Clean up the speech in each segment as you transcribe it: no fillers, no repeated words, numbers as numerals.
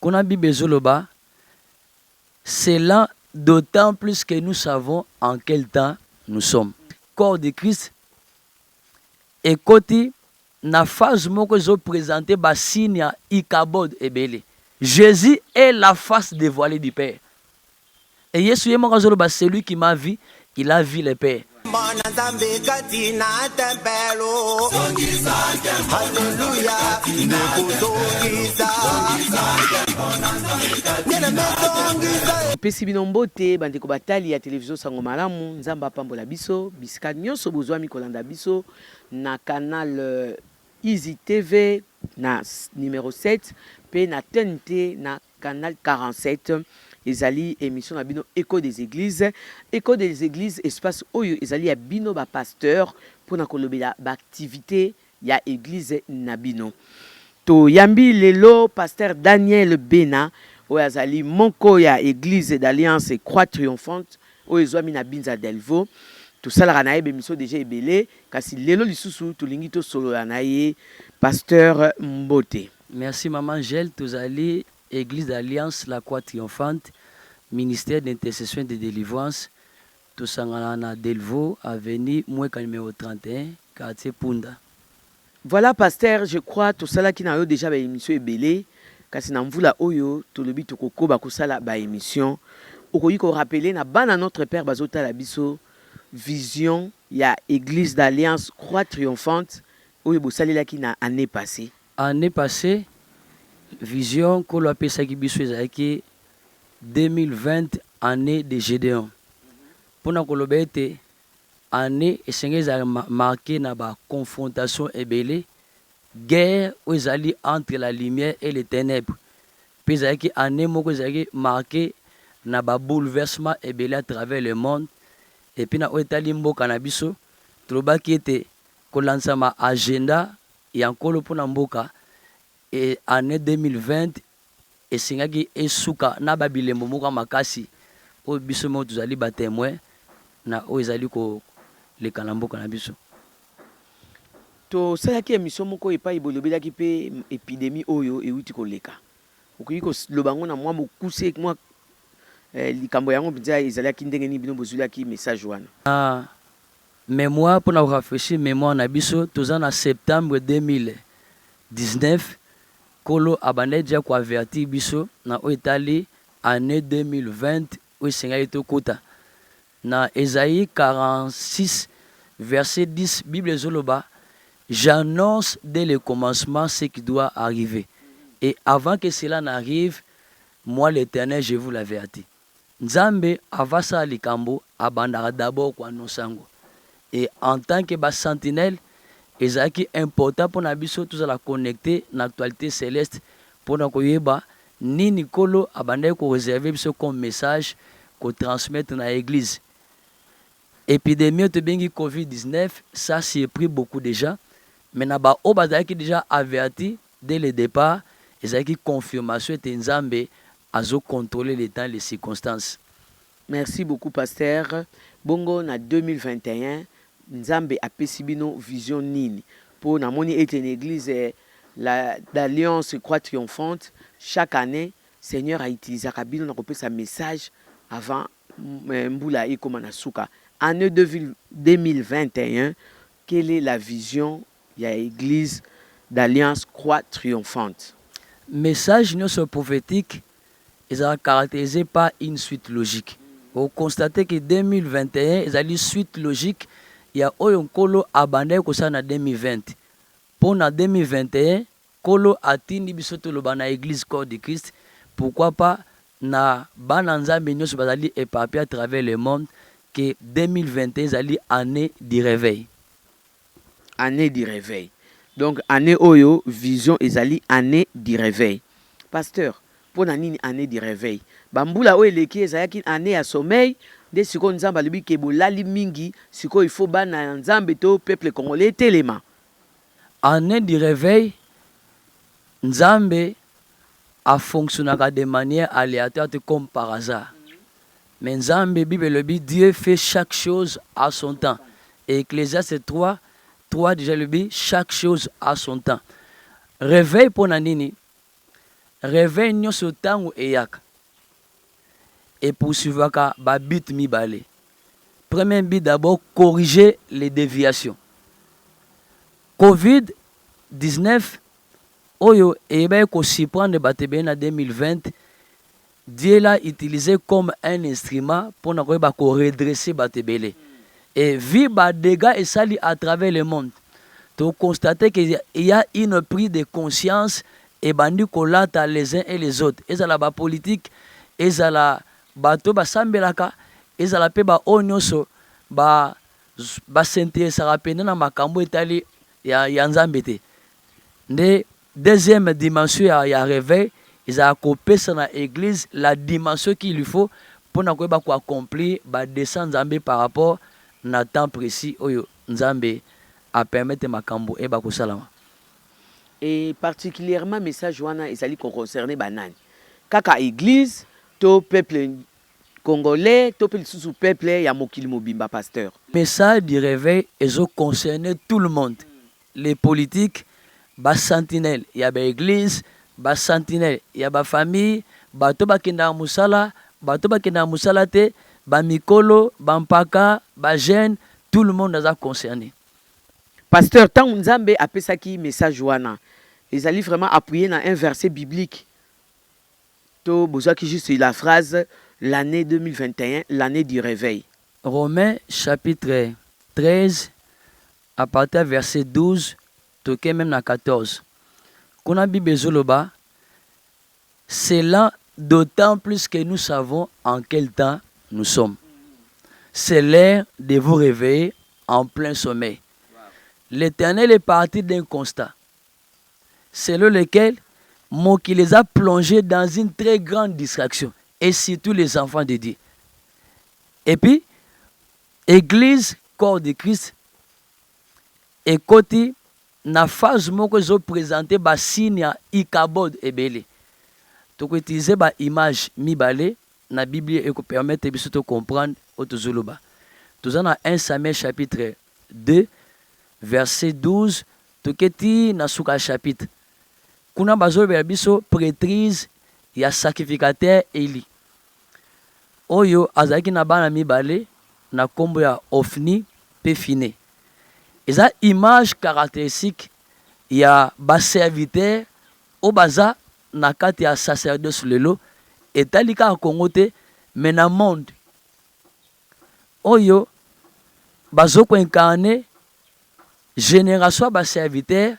Qu'on a Bibezoloba, c'est là d'autant plus que nous savons en quel temps nous sommes. Corps de Christ, et côté, na phase moko zo présenté ba signe ya ikabod ebele. Jésus est la face dévoilée du Père. Et Yesu ye moko zolo ba celui qui m'a vu, il a vu le Père. Pesi binombote bandeko batali ya télévision Sango Malamu nzamba pambola biso bisika nyonso bozwami kolanda biso na canal Easy TV na numéro 7 pe na TNT na canal 47 ezali émission na bino Écho des Églises. Écho des Églises espace oyo ezali ya bino ba pasteur pour na kolobela ba activité ya église na bino. To yambi lelo pasteur Daniel Bena oyo azali moko ya église d'Alliance Croix Triomphante oyo ezwami na Binza Delvaux. Tosalaka na ye bemiso déjà ebele kasi lelo lisusu tolingi tosolola na ye pasteur Mbote. Merci maman Gel, tozali Église d'Alliance la Croix Triomphante, ministère d'intercession et de délivrance, tosangana na Delvaux, avenue Mweka numéro 31, quartier Punda. Voilà pasteur, je crois tosalaki na yo déjà ba émission ebele kasi na mvula oyo tolobi tokokoba kosala ba émission. Okoyi ko rappeler na bana notre père bazotala biso vision ya Église d'Alliance Croix Triomphante oyo bosalelaki na année passée. Année passée, vision kolo apesaki biso ezalaki 2020 année de Gédéon. Pona koloba ete année esengeli ezali marqué na ba confrontation ebele, guerre oyo ezali entre la lumière et les ténèbres. Pe ezalaki année moko ezalaki marqué na ba bouleversement ebele à travers le monde. Et puis na oyo etali mboka na biso tolobaki ete kolansama agenda ya nkolo mpona mboka et année 2020 esengaki esuka na babilembo moko makasi oyo biso moko tozali batémoin na oyo ezali koleka na mboka na biso. Tosalaki émission moko epai bolobelaki mpe épidémie oyo euti koleka. Okoki koloba ngo na mwa mokuse mwa likambo yango mpenza ezalaki ndenge nini bino bozwilaki message wana. Mémoire mpona korafraîchir mémoire na biso toza na septembre 2019 kolo abandaki dia koavertir biso na oyo etali année 2020 oyo esengaki tokota na Ésaïe 46 verset 10 Bible ezoloba j'annonce dès le commencement ce qui doit arriver et avant que cela n'arrive moi l'Éternel je vous l'avertis. Nzambe avasa likambo abandaka d'abord koannonce yango. Et en tant que sentinelle, ezalaki important pour na biso tozala connecté na actualité céleste pour na koyeba nini kolo abandaki ko réserver biso comme message ko transmettre na église. Épidémie to bengi COVID-19, ça s'y est pris beaucoup déjà, mais na ba o bazalaki déjà averti dès le départ, ezalaki confirmation ete Nzambe azo contrôler les temps les circonstances. Merci beaucoup pasteur. Bongo na 2021 Nzambe apesi bino vision nini pour na moni ete une église d'Alliance Croix Triomphante chaque année Seigneur a utilisé kabino na kopesa message avant mbula ekoma na suka. Année 2021, quelle est la vision ya église d'Alliance Croix Triomphante? Message nyonso prophétique est caractérisé par une suite logique. Vous constatez que 2021 est une suite logique. Il y a un kolo abandé ko ça na 2020. Pour na 2021, kolo atindi bisoto lo bana église corps de Christ. Pourquoi pas na bananza benyo so bazali éparpillé à travers le monde que 2021 zali année du réveil. Année du réveil. Donc année oyo vision ezali année du réveil. Pasteur, pour na nini année du réveil? Bambula oyo eleki ezalaki année à sommeil. De siko nzambe alobi ke bolali mingi siko il faut bana nzambe to peuple congolais telema. Année du réveil, nzambe a fonctionné de manière aléatoire comme par hasard. Mais nzambe Bible le dit Dieu fait chaque chose à son temps. Et Ecclésiaste 3 déjà le dit chaque chose à son temps. Réveil pour nanini. réveil nyonso tango eyaka et poursuivaka ba but mibale. Premier but d'abord corriger les déviations. Covid-19 oyo eba ko surprendre batebe na 2020. Dieu l'a utilisé comme un instrument pour nous redresser batebele. Et vu les dégâts et sali à travers le monde, tu constates qu'il y a une prise de conscience et bandi kolata les uns et les autres. Et ça la politique, et ça la bato ba sambelaka, et ça la pe ba onyoso ba s'intéresse rapidement na makambo etali ya nzambete. Ne deuxième dimension ya réveil. Ils ont coupé dans l'église la dimension qu'il lui faut pour accomplir la descente Nzambe par rapport à temps précis où Nzambe a permis makambo et bakosalama. Et particulièrement message wana ezali concerné banani. Kaka église to peuple congolais to peuple ya mokili mobimba pasteur. Message du réveil est concerné tout le monde. Les politiques, bas sentinelles, il y a l'église, ba sentinelle ya ba famille bato bakenda musala bato bakenda musala te ba mikolo ba mpaka ba jeune tout le monde est concerné. Pasteur tant Nzambe apesaki message wana ezali vraiment appuyé dans un verset biblique to bozaki juste la phrase l'année 2021 l'année du réveil. Romains chapitre 13 à partir verset 12 toke même na 14. Kuna Bible zoloba, c'est là d'autant plus que nous savons en quel temps nous sommes. C'est l'heure de vous réveiller en plein sommeil. L'Éternel est parti d'un constat, selon lequel qui les a plongés dans une très grande distraction, et surtout les enfants de Dieu. Et puis, Église, corps de Christ, et côté na phase moko zo présenter ba signe ya ikabod ebele to ko utiliser ba image mibale na Bible et ko permettre biso to comprendre otozoloba tozana 1 Samuel chapitre 2 verset 12 to keti na suka chapitre kuna bazo biso prêtrise ya sacrificateur Eli oyo azaki na bana mibale na kombo ya Ofni pe Fine. Eza image caractéristique ya ba serviteur au baza na kati ya sacerdoce lelo etalika Congo te mais na monde oyo bazo ko incarner génération ba serviteur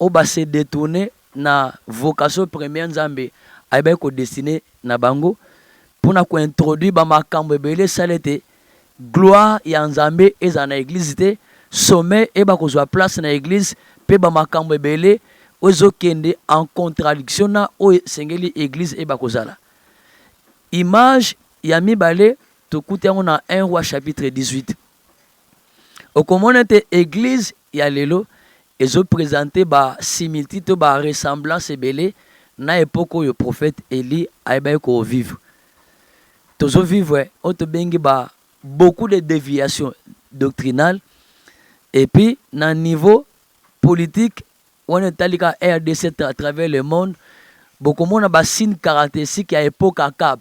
au ba se détourner na vocation première Nzambe ayeba ko destiné na bango pour na ko introduire ba makambo ebele salete gloire ya Nzambe eza na église te sommet et ba kozwa place na église pe ba makambo ebele ozo kende en contradiction na o sengeli église et ba kozala image ya mibale to kutango na 1 roi chapitre 18 okomona te église ya lelo ezo présenter ba similitude ba ressemblance ebele na époque yo prophète Eli ayeba ko vivre tozo vivre o to bengi ba beaucoup de déviations doctrinales. Et puis, dans le niveau politique, on est allé à RDC à travers le monde. Beaucoup de monde a des signes caractéristiques à l'époque à Cap.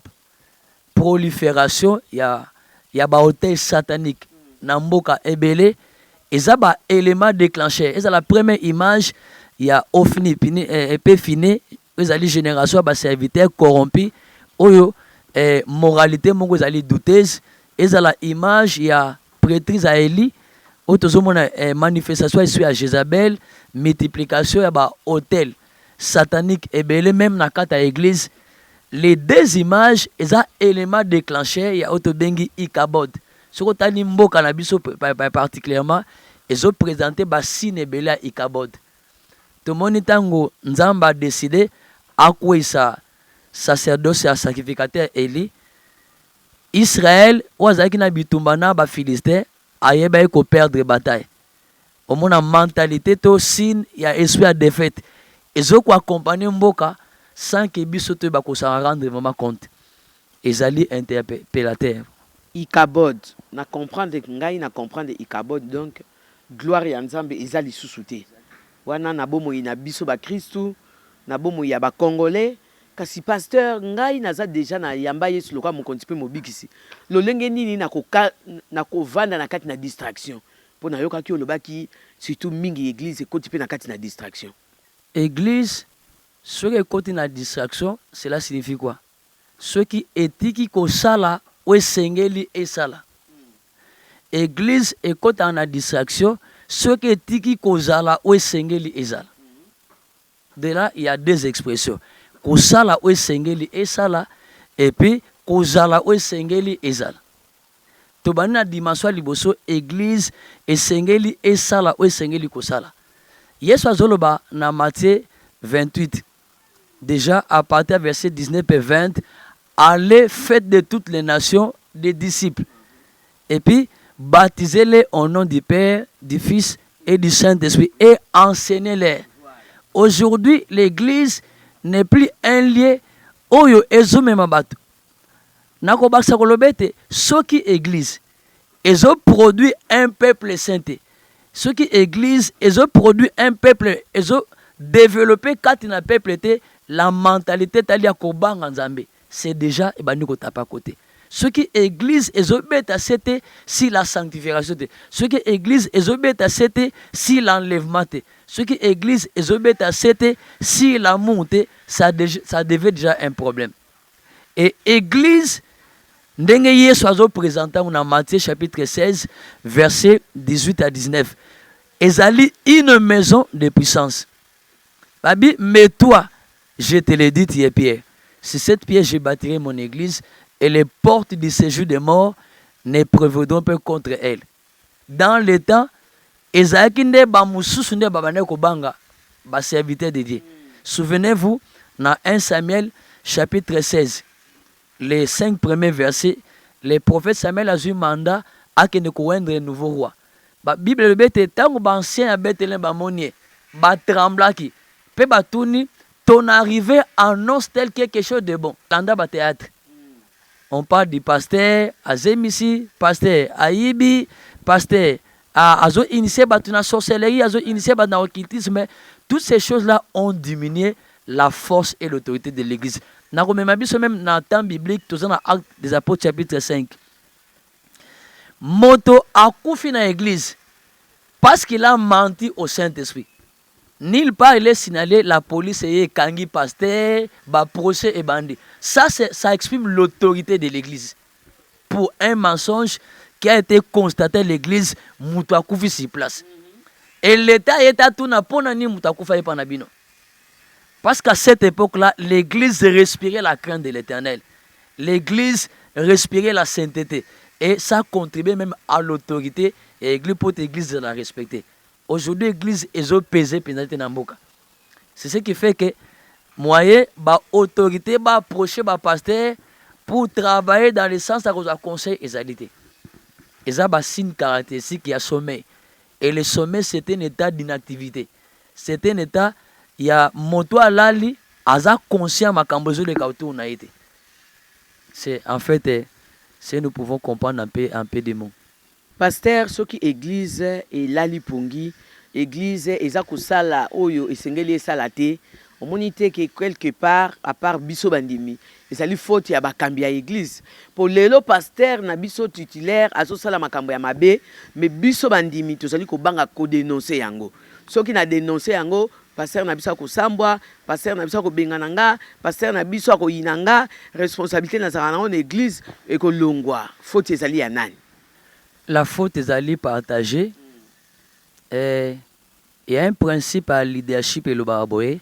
Prolifération, il y a des hôtels sataniques. Namboka Ebele, et ça, c'est un élément déclencheur. Et ça, la première image, il y a Ofni, épée fine, ils ont génération de serviteurs corrompus, oyo, moralité, ils ont douteuse. Et ça, la image, il y a prêtrise à Eli. Autozomona manifestation ici à Jézabel, multiplication ya ba hôtel satanique et belé même na kata église. Les deux images eza élément déclencheur ya autobengi ikabod. Soko tani mboka na biso particulièrement ezo présenter ba signe belé ikabod. To moni tango Nzamba décidé akwisa sacerdoce ya sacrificateur Eli. Israël wazaki na bitumba na ba Philistin ayeba ko perdre bataille. Au moins la mentalité to signe ya esprit à défaite. Ezo ko accompagner mboka sans que biso te ba ko s'en rendre vraiment compte. Ezali interpellateur. Ikabod na comprendre ngai na comprendre ikabod donc gloire ya Nzambe ezali susute. Wana na bomo ina biso ba Kristu na bomo ya ba Congolais kasi pasteur ngai naza déjà na yamba Yesu loka mokonzi pe mobikisi lolenge nini na kovanda na kati na distraction po na yoka ki olobaki surtout mingi église ekoti pe na kati na distraction. Église ceux qui côté na distraction cela signifie quoi? Ceux qui etiki ko sala o sengeli et sala. Église ekoti na distraction ceux qui etiki ko zala o sengeli et sala. De là il y a deux expressions. Kosala o sengeli esala et puis kozala o sengeli ezala. Tobani na dimension liboso église esengeli esala o sengeli kosala. Yesu azoloba na Matthieu 28. Déjà à partir verset 19 et 20, allez faites de toutes les nations des disciples et puis baptisez-les au nom du Père, du Fils et du Saint-Esprit et enseignez-les. Aujourd'hui, l'église n'est plus un lieu oyo ezomema bato. Nako baksa kolobete, ce qui église, ezo produit un peuple saint. Ce qui église, ezo produit un peuple, ezo développer katina peuple te la mentalité tali ya kobanga nzambe. C'est déjà ebandi ko tapa côté. Ce qui église ezobeta c'était si la sanctification. Ce qui église ezobeta c'était si l'enlèvement. Ce qui église ezobeta c'était si l'amour, ça devait déjà un problème. Et église ndenge Yesu azo présenter dans Matthieu chapitre 16 verset 18 à 19. Ezali une maison de puissance. Babi, mais toi, je te l'ai dit, tu es Pierre. C'est cette pierre je bâtirai mon église et les portes du séjour des morts ne prévaudront pas contre elle. Dans le temps, ezalaki nde ba mususu nde babane ko banga ba serviteur de Dieu. Souvenez-vous dans 1 Samuel chapitre 16, les 5 premiers versets, le prophète Samuel a eu mandat à que ne koendre un nouveau roi. Ba Bible le bete tango ba ancien a betelen ba monier, ba tremblaki, pe ba tourni ton arrivée annonce tel quelque chose de bon. Tanda ba théâtre. On parle du pasteur Azemisi, pasteur Ayibi, pasteur Azo initié la sorcellerie, Azo initié le occultisme. Toutes ces choses-là ont diminué la force et l'autorité de l'église. Même dans le temps biblique, tout ça dans Actes des Apôtres chapitre 5. Moto a koufi dans l'église parce qu'il a menti au Saint-Esprit. Nulle part il est signalé la police et kangi pasteur, ba procès et bandit. Ça exprime l'autorité de l'église. Pour un mensonge qui a été constaté à l'église, mutu akufi sur place. Et l'État est à tout na pona ni mutu akufa pa na bino. Parce qu'à cette époque-là, l'église respirait la crainte de l'Éternel. L'église respirait la sainteté. Et ça contribuait même à l'autorité et l'église pour l'église de la respecter. Aujourd'hui, l'église est pesée pénalité dans mboka. C'est ce qui fait que moyen ba autorité ba approcher ba pasteur pour travailler dans le sens de conseil et égalité. Et ça ba signe caractéristique qui a sommeil. Et le sommeil c'est un état d'inactivité. C'est un état il y a moto alali aza conscient makambozo de kautu na été. C'est en fait si nous pouvons comprendre un peu des mots. Pasteur, ce qui église et lali pongi, église eza kosala oyo esengeli salate, omonite que quelque part à part biso bandimi, ezali faute ya bakambi ya église. Pour lelo pasteur na biso titulaire azo sala makambo ya mabe, mais biso bandimi tozali ko banga ko dénoncer yango. Ce qui na dénoncer yango, pasteur na biso ko sambwa, pasteur na biso ko bengana nga, pasteur na biso ko yinanga, responsabilité na zana en église et ko longwa. Faute ezali ya nani? La faute est allée partagée. Il y a un principe à leadership et le baraboé.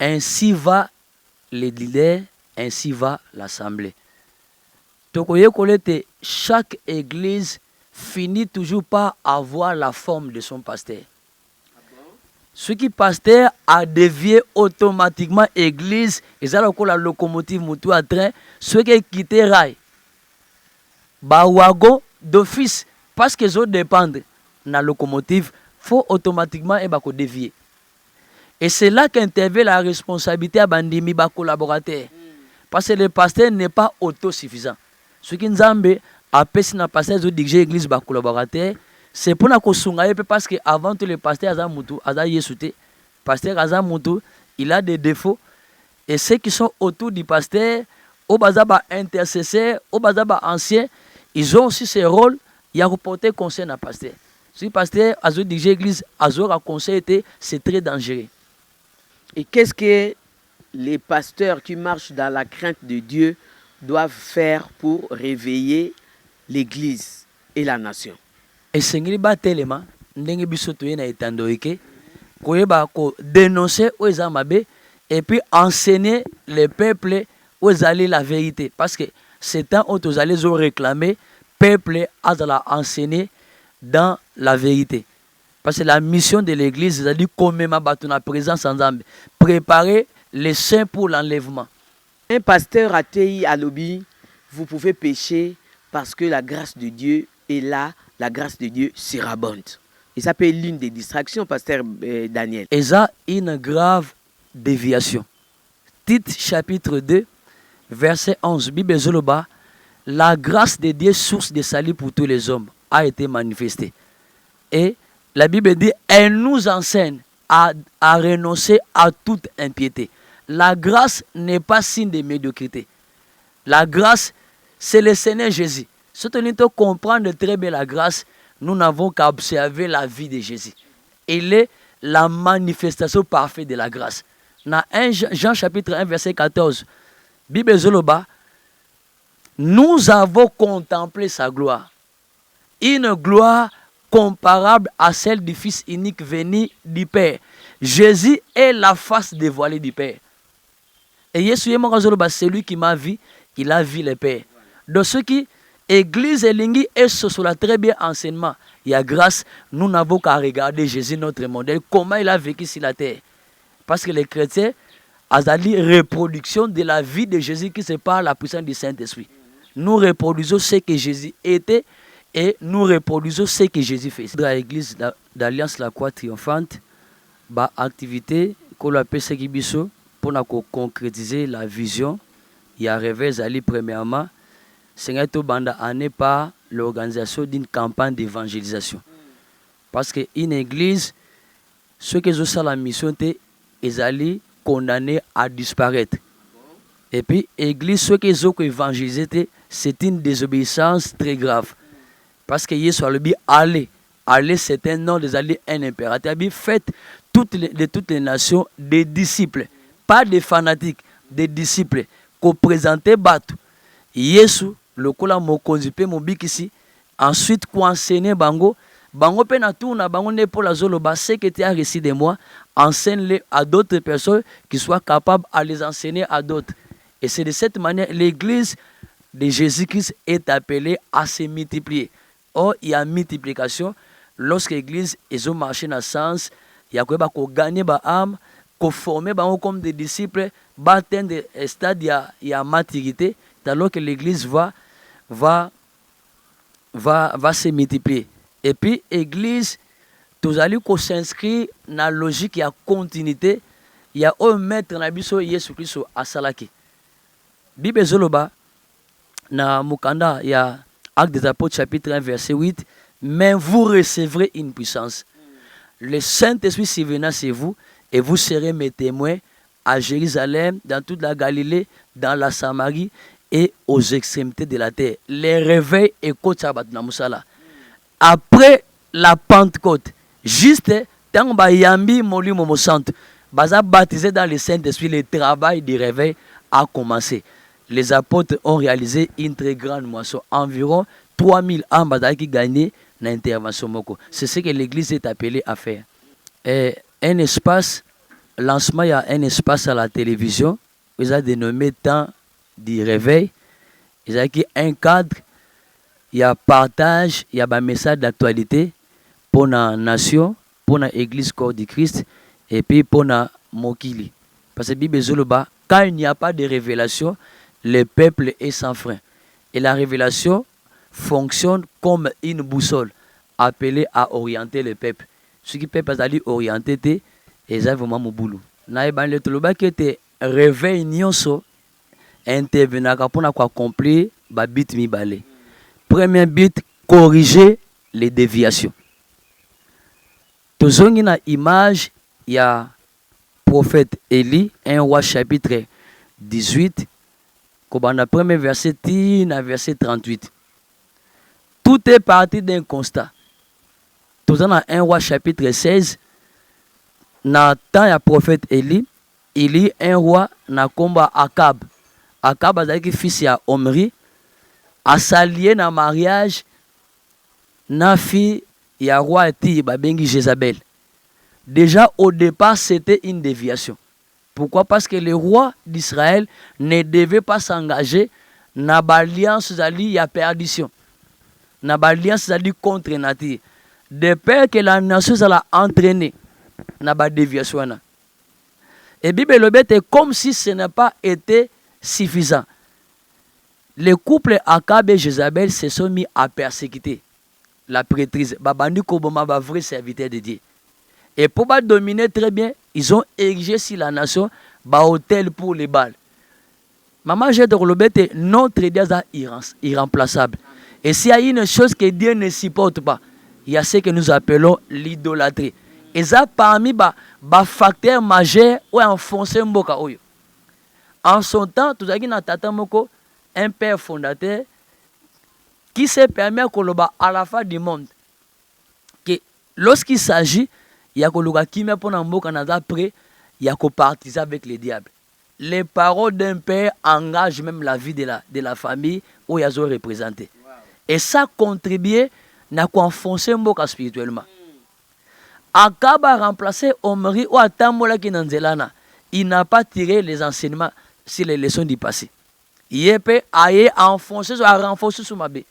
Ainsi va les leaders, ainsi va l'assemblée. Chaque église finit toujours par avoir la forme de son pasteur. Ce qui pasteur a dévié automatiquement l'église, et ça la locomotive moutou à train, ceux qui quittent rail. Bawago d'office, parce qu'ils ont dépendre de la locomotive, faut automatiquement dévier. Et c'est là qu'intervient la responsabilité à bandimi ba collaborateur. Parce que le pasteur n'est pas autosuffisant. Ce qui nous a appelé na pasteur de diriger l'église ba collaborateur, c'est pour na kosunga parce que avant tout le pasteur aza mutu aza yesute, pasteur aza mutu, il a des défauts Et ceux qui sont autour du pasteur, au bazaba intercesseur, au bazaba ancien, ils ont aussi ce rôle. Il y a reporté conseil à pasteur. Si le pasteur a dirigé l'église, a conseil, c'est très dangereux. Et qu'est-ce que les pasteurs qui marchent dans la crainte de Dieu doivent faire pour réveiller l'église et la nation? Et c'est ce que tellement ndenge biso toye na etandoike koyeba ko dénoncer aux amabe et puis enseigner le peuple aux allés la vérité parce que c'est temps où tous allés ont réclamé peuple à la enseigner dans la vérité parce que la mission de l'église c'est à dire comme ma batuna présence ensemble préparer les saints pour l'enlèvement. Un pasteur athée à lobby, vous pouvez pécher parce que la grâce de Dieu est là, la grâce de Dieu surabonde. Et ça peut être l'une des distractions, pasteur Daniel. Et ça, une grave déviation. Tite chapitre 2, verset 11, Bible Zoloba, la grâce de Dieu, source de salut pour tous les hommes, a été manifestée. Et la Bible dit, elle nous enseigne à renoncer à toute impiété. La grâce n'est pas signe de médiocrité. La grâce, c'est le Seigneur Jésus. Si nous devons comprendre très bien la grâce, nous n'avons qu'à observer la vie de Jésus. Il est la manifestation parfaite de la grâce. Dans 1 Jean chapitre 1, verset 14, Bible Zoloba, nous avons contemplé sa gloire. Une gloire comparable à celle du Fils unique venu du Père. Jésus est la face dévoilée du Père. Et Jésus c'est lui qui m'a vu, il a vu le Père. Donc ceux qui, Église et Lingi, et ce sur la très bien enseignement, il y a grâce, nous n'avons qu'à regarder Jésus, notre modèle, comment il a vécu sur la terre. Parce que les chrétiens, ont dit reproduction de la vie de Jésus qui se par la puissance du Saint-Esprit. Nous reproduisons ce que Jésus était et nous reproduisons ce que Jésus fait. Dans l'église d'Alliance La Croix Triomphante, activité qu'on appelle Sekibiso pour concrétiser la vision. Il y a réveil Ali premièrement. C'est banda année par l'organisation d'une campagne d'évangélisation. Parce qu'une église, ceux qui ont la mission, ils allaient condamnés à disparaître. Et puis, l'église, ceux qui ont évangélisé, c'est une désobéissance très grave. Parce que Jésus a dit, allez, c'est un nom, des un impératif. Faites de toutes les nations des disciples, pas des fanatiques, des disciples, qu'on présentait Batu. Jésus, le kola mokonzi pe mobikisi, ensuite qu'on enseigne bango pe na tourna bango ne pour la zoloba ce que tu as reçu de moi, enseigne-le à d'autres personnes qui soient capables à les enseigner à d'autres. Et c'est de cette manière l'église de Jésus-Christ est appelée à se multiplier. Or, il y a multiplication lorsque l'église ils ont marché dans le sens, il y a quoi gagner ba âme, qu'on former bango comme des disciples, atteindre un stade il y a maturité, alors que l'église va se multiplier. Et puis, l'église, tous allez qu'on s'inscrit dans la logique, il y a continuité, il y a un maître dans la biso Yesu Christ à Salaki. Bible Zoloba, dans Mukanda, il y a Actes des Apôtres, chapitre 1, verset 8, mais vous recevrez une puissance. Le Saint-Esprit surviendra sur vous et vous serez mes témoins à Jérusalem, dans toute la Galilée, dans la Samarie et aux extrémités de la terre. Les réveils et Kotsabat Namusala. Après la Pentecôte, juste tant que Yambi Moli Momo Santo, baza baptisé dans le Saint-Esprit, le travail du réveil a commencé. Les apôtres ont réalisé une très grande moisson. Environ 3000 âmes qui gagné l'intervention moko. C'est ce que l'église est appelée à faire. Et un espace, lancement, il y a un espace à la télévision, ils ont dénommé temps du réveil. Ils ont un cadre, il y a partage, il y a un message d'actualité pour la nation, pour l'église corps du Christ et puis pour la Mokili. Parce que Bible Zoloba, quand il n'y a pas de révélation, le peuple est sans frein. Et la révélation fonctionne comme une boussole appelée à orienter le peuple. Ce qui peut pas aller orienter, et ça vraiment mon boulot. Naïban le toloba qui était réveil nyonso intervenir pour accomplir ba bit mi balé. Premier but, corriger les déviations. Tozongi na image, il y a prophète Élie, 1 roi chapitre 18, kobanda premier verset na verset 38. Tout est parti d'un constat. Tout dans 1 roi chapitre 16, na temps ya prophète Élie, il y a un roi na komba Akab. Akab azalaki fils ya Omri, asalié na mariage na fille ya roi eti babengi Jézabel. Déjà au départ c'était une déviation. Pourquoi? Parce que le roi d'Israël ne devait pas s'engager na l'alliance zali ya perdition. Na l'alliance zali contre nature. De peur que la nation s'ala entraîner na ba déviation. Et Bible est comme si ce n'a pas été suffisant. Le couple Akab et Jézabel se sont mis à persécuter la prêtrise. Babandi Koboma, ba vrai serviteur de Dieu. Et pour dominer très bien, ils ont érigé sur la nation ba hôtel pour les balles. Maman Jette Rolobete, notre Dieu est irremplaçable. Et s'il y a une chose que Dieu ne supporte pas, il y a ce que nous appelons l'idolâtrie. Et ça parmi les facteurs majeurs où enfoncé mboka oyo. En son temps, tout ça qui na tata moko, un père fondateur qui s'est permis à la fin du monde que lorsqu'il s'agit, il y a koloka kimia pour mboka naza prêt, il y a ko partisan avec le diable. Les paroles d'un père engagent même la vie de la famille où ils ont représenté. Wow. Et ça contribue à enfoncer mboka spirituellement. Akab a remplacé Omri ou Atamola qui nanzelana. Il n'a pas tiré les enseignements sur les leçons du passé. Il a enfoncé, a renforcé sous ma baie.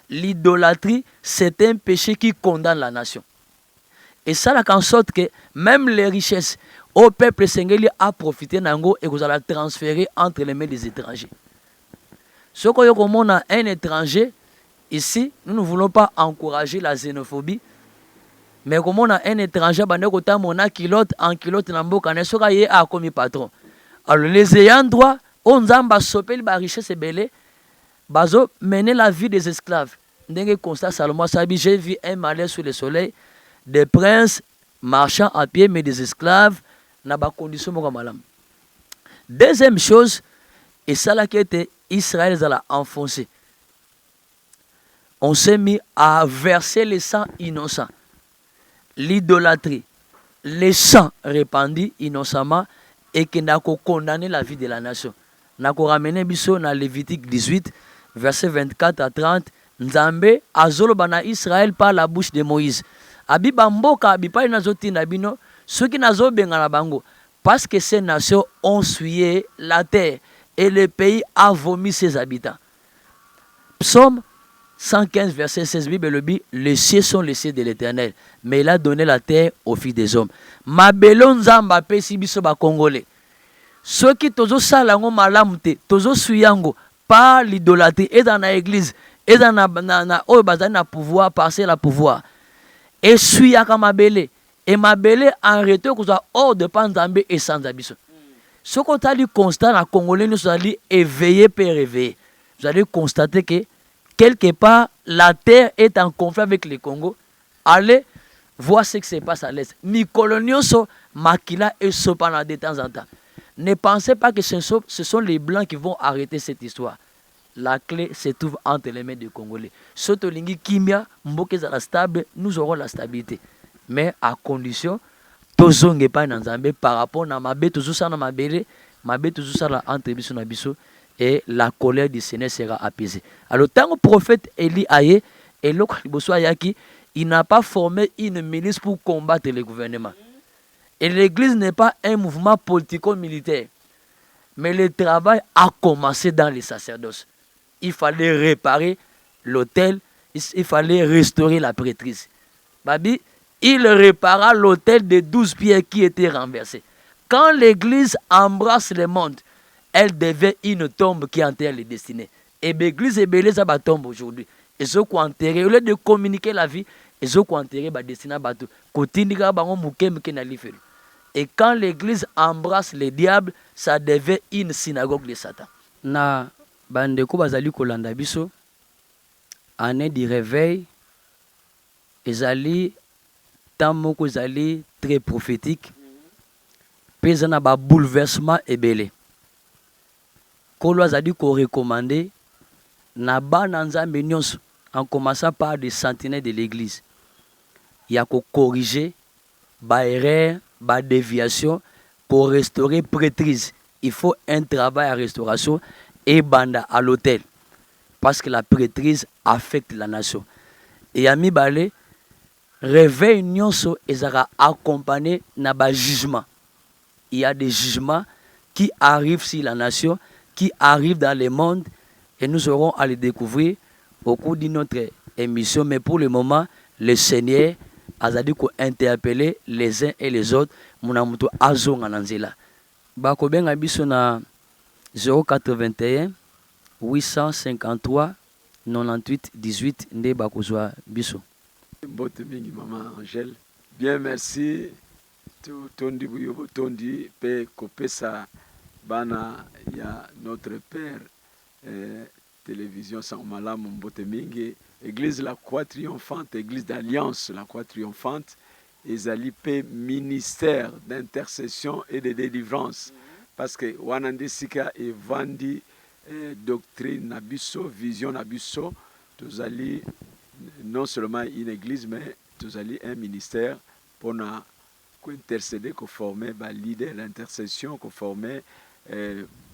L'idolâtrie, c'est un péché qui condamne la nation. Et ça a en sorte que même les richesses au peuple sengeli a profité nango et vous allez transférer entre les mains des étrangers. Ce qu'on a un étranger, ici, nous ne voulons pas encourager la xénophobie. Mais comme on a un étranger, on a kilote en kilote namboka ne soka ye a comme patron. Alors les ayants droit, on zamba sopel ba richesse belé, bazo mener la vie des esclaves. Ndenge constat Salomon Sabi, j'ai vu un malheur sous le soleil, des princes marchant à pied mais des esclaves na ba condition moka malam. Deuxième chose, et ça là qui était Israël a enfoncé. On s'est mis à verser le sang innocent. L'idolâtrie, les sang répandus innocemment et qui n'a qu'à condamner la vie de la nation. N'a qu'à ramener biso dans Lévitique 18, verset 24 à 30. Nzambe azolobana Israël par la bouche de Moïse. Abi bamboka abi pa nazoti na bino, ceux qui nazo bengana bango, parce que ces nations ont souillé la terre et le pays a vomi ses habitants. Psaume 115, verset 16, Bible le dit, les cieux sont les cieux de l'Éternel, mais il a donné la terre aux filles des hommes. Mabelon zamba pesi biso ba congolais. Ceux qui tozo salango malamute, tozo suyango par l'idolâtrie et dans l'église et dans na bazana na pouvoir passer la pouvoir. Et suyaka mabele et mabele en retour que ça hors de panzambe et sans abiso. Ce qu'on a dit constat na congolais nous allons éveiller per réveiller. Vous allez constater que quelque part, la terre est en conflit avec le Congo. Allez voir ce qui se passe à l'Est. Mikolonioso, Makila et Sopana de temps en temps. Ne pensez pas que ce sont les Blancs qui vont arrêter cette histoire. La clé se trouve entre les mains des Congolais. Sotolingi Kimia, Mbokeza stable, nous aurons la stabilité. Mais à condition, tozonge pas dans Zambé par rapport à Mabé, toujours ça dans Mabélé, Mabé, toujours ça entre Bisso et Bisso. Et la colère du Seigneur sera apaisée. Alors, tant que le prophète Élie aye, il n'a pas formé une milice pour combattre le gouvernement. Et l'Église n'est pas un mouvement politico-militaire. Mais le travail a commencé dans les sacerdoces. Il fallait réparer l'autel, il fallait restaurer la prêtrise. Babi, il répara l'autel de 12 pierres qui étaient renversées. Quand l'Église embrasse le monde, elle devait une tombe qui enterre les destinées. Et l'église est belle, ça tombe aujourd'hui. Et ceux qui ont enterré, au lieu de communiquer la vie, et ceux qui ont enterré, les destinées bateau. Et quand l'église embrasse le diable, ça devait une synagogue de Satan. Na bandeko bazali kolanda biso, année du réveil, ezali tamoko ezali très prophétique, pesana ba bouleversement ebele. Kolo azali ko recommander na bana nzambe nyonso en commençant par des sentinelles de l'église. Il y a ko corriger ba erreur, ba déviation pour restaurer prêtrise. Il faut un travail à restauration et banda à l'hôtel parce que la prêtrise affecte la nation. Et ami balé réveil nyonso ezara accompagné na ba jugement. Il y a des jugements qui arrivent sur la nation, qui arrivent dans le monde et nous aurons à les découvrir au cours de notre émission. Mais pour le moment, le Seigneur a dit qu'on interpeller les uns et les autres. Munamuto azonga nanzela. Bakobenga biso na 081 853 98 18 nde bakozwa biso. Mbote mingi maman Angèle. Bien merci. Tondi buyo tondi pe kopesa bana ya notre père télévision sans malamu mbote mingi. Église la Croix triomphante, église d'alliance la Croix triomphante. Ezali pe ministère d'intercession et de délivrance. Parce que wanande sika e vandi doctrine nabiso, vision nabiso, tozali non seulement une église, mais tozali un ministère pour na intercéder, qu'on former ba leader l'intercession, qu'on former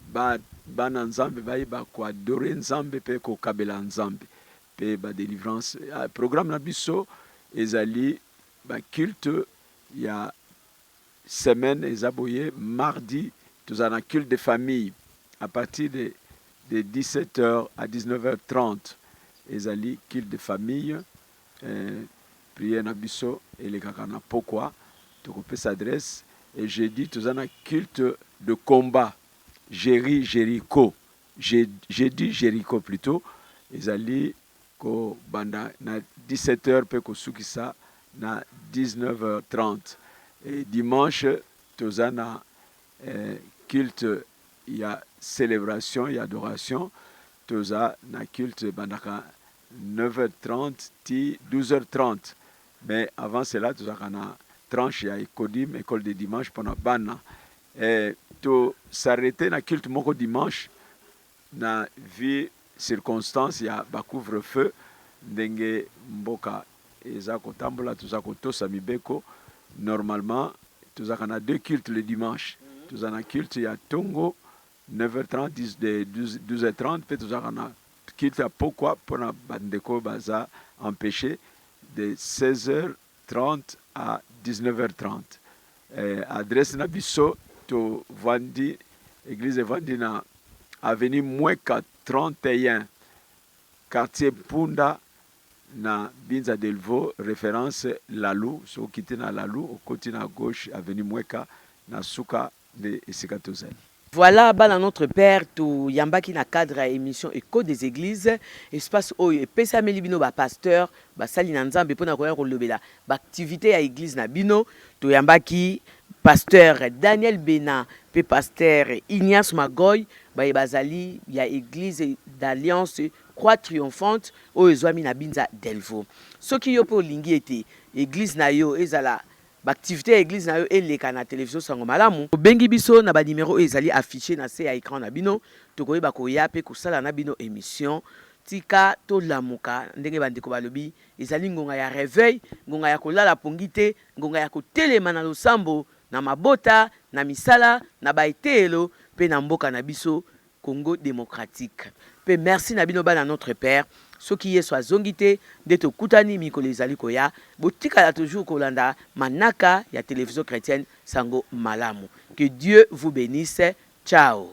ba nzambe ba ko adorer nzambe pe ko kabela nzambe pe ba délivrance. Programme nabiso ezali ba culte, il y a semaine ezaboye mardi tous un culte de famille à partir de 17h à 19h30 ezali culte de famille prière nabiso et les kakana pourquoi tu peux s'adresse et jeudi tous un culte de combat Jéricho j'ai dit Jéricho plutôt ezali ko banda na 17h pe ko sukisa na 19h30 et dimanche tozana culte, il y a célébration, il y a adoration toza na culte bandaka 9h30 ti 12h30 mais avant cela toza kana tranche ya ekodim école de dimanche pour na bana et to s'arrêter na culte moko dimanche na vie circonstance ya ba couvre-feu ndenge mboka eza kotambola toza kotosa mibeko. Normalement toza kana deux cultes le dimanche toza na culte ya Tongo 9h30 12h30 pe toza kana culte ya pourquoi pour na bandeko baza empêché de 16h30 à 19h30 adresse na biso to vandi église vandi na avenue Mweka 31 quartier Punda na Binza Delvaux, référence Lalou, so quitté na Lalou, au côté à gauche, avenue Mweka, na Souka de Esikatozen. Voilà, bana notre père, tout yambaki na cadre à émission Écho des églises, espace où et pesa melibino ba pasteur, ba sali na nzambe pona koya kolobela, ba activité à église na bino, tout yambaki pasteur Daniel Bena, pe pasteur Ignace Magoy, ba bazali ya église d'alliance Croix triomphante o ezwami na Binza Delvaux. Soki yo po lingi ete église na yo ezala activité à église na yo eleka na télévision sango malamu bengi biso na ba numéro ezali affiché na se ya écran na bino tokoyeba koya pe kosala na bino émission tika to lamuka ndenge bandeko balobi ezali ngonga ya réveil, ngonga ya kolala pongite, ngonga ya kotelema na losambo na mabota na misala na baetelo pe na mboka na biso Congo démocratique. Pe merci na bino bana notre père. Ce qui est soit zongité de to kutani mikolo ezali koya botika la toujours kolanda manaka ya télévision chrétienne sango malamu. Que Dieu vous bénisse. Ciao.